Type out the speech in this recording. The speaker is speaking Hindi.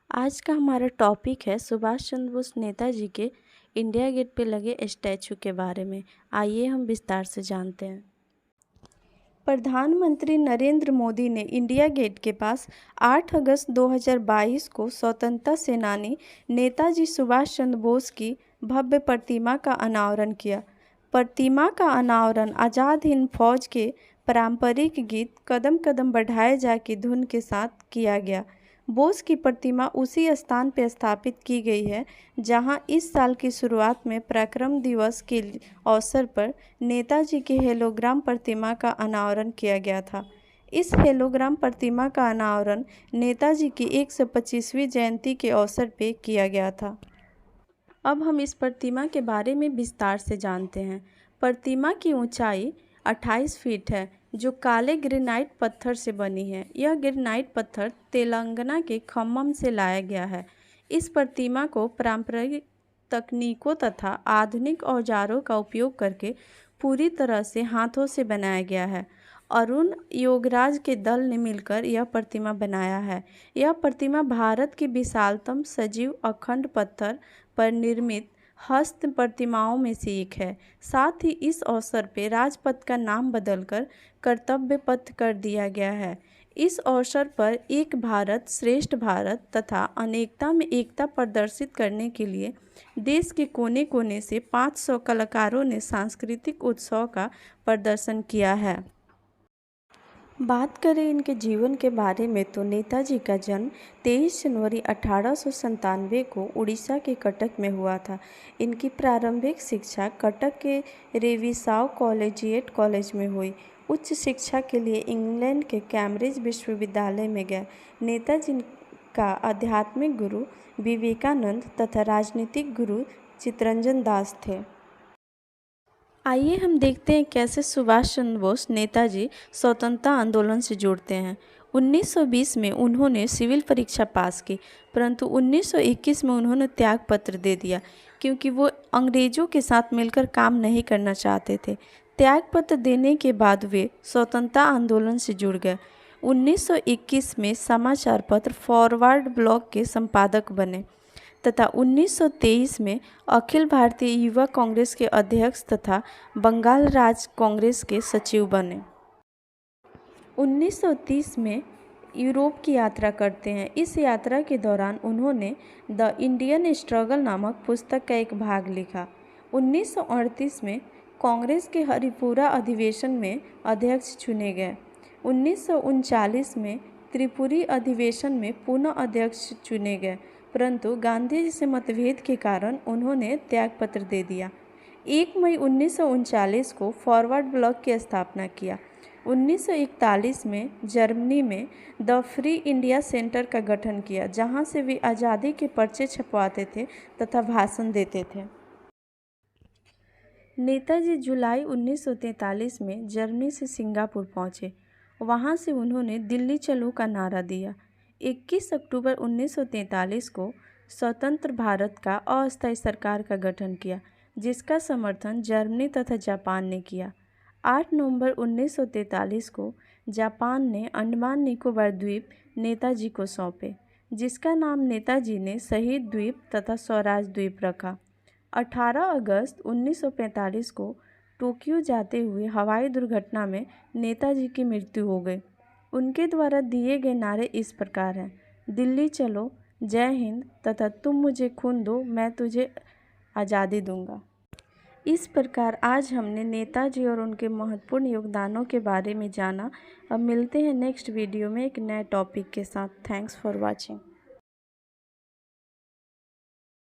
आज का हमारा टॉपिक है सुभाष चंद्र बोस नेताजी के इंडिया गेट पे लगे स्टैचू के बारे में। आइए हम विस्तार से जानते हैं। प्रधानमंत्री नरेंद्र मोदी ने इंडिया गेट के पास 8 अगस्त 2022 को स्वतंत्रता सेनानी नेताजी सुभाष चंद्र बोस की भव्य प्रतिमा का अनावरण किया। प्रतिमा का अनावरण आज़ाद हिंद फौज के पारंपरिक गीत कदम कदम बढ़ाए जा की धुन के साथ किया गया। बोस की प्रतिमा उसी स्थान पर स्थापित की गई है जहां इस साल की शुरुआत में पराक्रम दिवस के अवसर पर नेताजी की हेलोग्राम प्रतिमा का अनावरण किया गया था। इस हेलोग्राम प्रतिमा का अनावरण नेताजी की 125वीं जयंती के अवसर पर किया गया था। अब हम इस प्रतिमा के बारे में विस्तार से जानते हैं। प्रतिमा की ऊंचाई 28 फीट है, जो काले ग्रेनाइट पत्थर से बनी है। यह ग्रेनाइट पत्थर तेलंगाना के खम्मम से लाया गया है। इस प्रतिमा को पारंपरिक तकनीकों तथा आधुनिक औजारों का उपयोग करके पूरी तरह से हाथों से बनाया गया है। अरुण योगराज के दल ने मिलकर यह प्रतिमा बनाया है। यह प्रतिमा भारत की विशालतम सजीव अखंड पत्थर पर निर्मित हस्त प्रतिमाओं में से एक है। साथ ही इस अवसर पर राजपथ का नाम बदलकर कर्तव्य पथ कर दिया गया है। इस अवसर पर एक भारत श्रेष्ठ भारत तथा अनेकता में एकता प्रदर्शित करने के लिए देश के कोने कोने से 500 कलाकारों ने सांस्कृतिक उत्सव का प्रदर्शन किया है। बात करें इनके जीवन के बारे में तो नेताजी का जन्म 23 जनवरी 1897 को उड़ीसा के कटक में हुआ था। इनकी प्रारंभिक शिक्षा कटक के रेविसाव कॉलेजिएट कॉलेज में हुई। उच्च शिक्षा के लिए इंग्लैंड के कैम्ब्रिज विश्वविद्यालय में गए। नेताजी का आध्यात्मिक गुरु विवेकानंद तथा राजनीतिक गुरु चित्तरंजन दास थे। आइए हम देखते हैं कैसे सुभाष चंद्र बोस नेताजी स्वतंत्रता आंदोलन से जुड़ते हैं। 1920 में उन्होंने सिविल परीक्षा पास की, परंतु 1921 में उन्होंने त्याग पत्र दे दिया क्योंकि वो अंग्रेज़ों के साथ मिलकर काम नहीं करना चाहते थे। त्याग पत्र देने के बाद वे स्वतंत्रता आंदोलन से जुड़ गए। 1921 में समाचार पत्र फॉरवर्ड ब्लॉक के संपादक बने तथा 1923 में अखिल भारतीय युवा कांग्रेस के अध्यक्ष तथा बंगाल राज्य कांग्रेस के सचिव बने। 1930 में यूरोप की यात्रा करते हैं। इस यात्रा के दौरान उन्होंने द इंडियन स्ट्रगल नामक पुस्तक का एक भाग लिखा। 1938 में कांग्रेस के हरिपुरा अधिवेशन में अध्यक्ष चुने गए। 1939 में त्रिपुरी अधिवेशन में पुनः अध्यक्ष चुने गए, परंतु गांधी जी से मतभेद के कारण उन्होंने त्यागपत्र दे दिया। 1 मई 1939 को फॉरवर्ड ब्लॉक की स्थापना किया। 1941 में जर्मनी में द फ्री इंडिया सेंटर का गठन किया, जहां से वे आज़ादी के पर्चे छपवाते थे तथा भाषण देते थे। नेताजी जुलाई 1943 में जर्मनी से सिंगापुर पहुंचे। वहां से उन्होंने दिल्ली चलो का नारा दिया। 21 अक्टूबर 1943 को स्वतंत्र भारत का अस्थायी सरकार का गठन किया, जिसका समर्थन जर्मनी तथा जापान ने किया। 8 नवंबर 1943 को जापान ने अंडमान निकोबार द्वीप नेताजी को सौंपे, जिसका नाम नेताजी ने शहीद द्वीप तथा स्वराज द्वीप रखा। 18 अगस्त 1945 को टोक्यो जाते हुए हवाई दुर्घटना में नेताजी की मृत्यु हो गई। उनके द्वारा दिए गए नारे इस प्रकार हैं: दिल्ली चलो, जय हिंद तथा तुम मुझे खून दो, मैं तुझे आज़ादी दूंगा। इस प्रकार आज हमने नेताजी और उनके महत्वपूर्ण योगदानों के बारे में जाना। अब मिलते हैं नेक्स्ट वीडियो में एक नए टॉपिक के साथ। Thanks for watching.